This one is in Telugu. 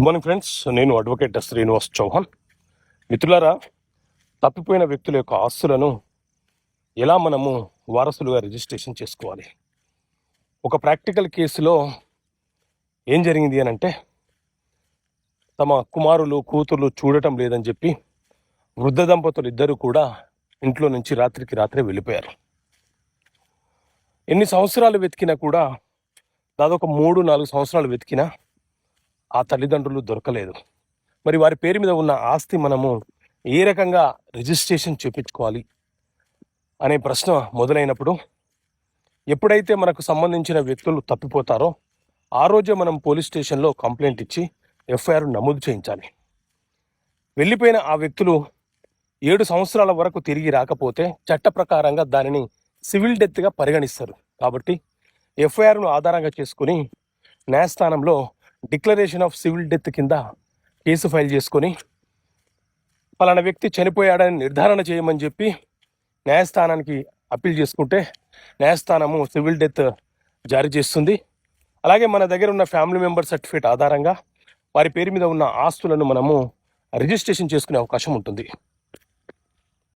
గుడ్ మార్నింగ్ ఫ్రెండ్స్, నేను అడ్వకేట్ శ్రీనివాస్ చౌహాన్. మిత్రులారా, తప్పిపోయిన వ్యక్తుల యొక్క ఆస్తులను ఎలా మనము వారసులుగా రిజిస్ట్రేషన్ చేసుకోవాలి? ఒక ప్రాక్టికల్ కేసులో ఏం జరిగింది అని అంటే, తమ కుమారులు కూతుర్లు చూడటం లేదని చెప్పి వృద్ధ దంపతులు ఇద్దరు కూడా ఇంట్లో నుంచి రాత్రికి రాత్రే వెళ్ళిపోయారు. ఎన్ని సంవత్సరాలు వెతికినా కూడా, దాదాపు 3-4 సంవత్సరాలు వెతికినా ఆ తల్లిదండ్రులు దొరకలేదు. మరి వారి పేరు మీద ఉన్న ఆస్తి మనము ఏ రకంగా రిజిస్ట్రేషన్ చేయించుకోవాలి అనే ప్రశ్న మొదలైనప్పుడు, ఎప్పుడైతే మనకు సంబంధించిన వ్యక్తులు తప్పిపోతారో ఆ రోజే మనం పోలీస్ స్టేషన్లో కంప్లైంట్ ఇచ్చి ఎఫ్ఐఆర్ నమోదు చేయించాలి. వెళ్ళిపోయిన ఆ వ్యక్తులు 7 సంవత్సరాల వరకు తిరిగి రాకపోతే చట్ట ప్రకారంగా దానిని సివిల్ డెత్గా పరిగణిస్తారు. కాబట్టి ఎఫ్ఐఆర్ను ఆధారంగా చేసుకుని న్యాయస్థానంలో డిక్లరేషన్ ఆఫ్ సివిల్ డెత్ కింద కేసు ఫైల్ చేసుకొని పలానా వ్యక్తి చనిపోయాడని నిర్ధారణ చేయమని చెప్పి న్యాయస్థానానికి అప్పీల్ చేసుకుంటే న్యాయస్థానము సివిల్ డెత్ జారీ చేస్తుంది. అలాగే మన దగ్గర ఉన్న ఫ్యామిలీ మెంబర్ సర్టిఫికేట్ ఆధారంగా వారి పేరు మీద ఉన్న ఆస్తులను మనము రిజిస్ట్రేషన్ చేసుకునే అవకాశం ఉంటుంది.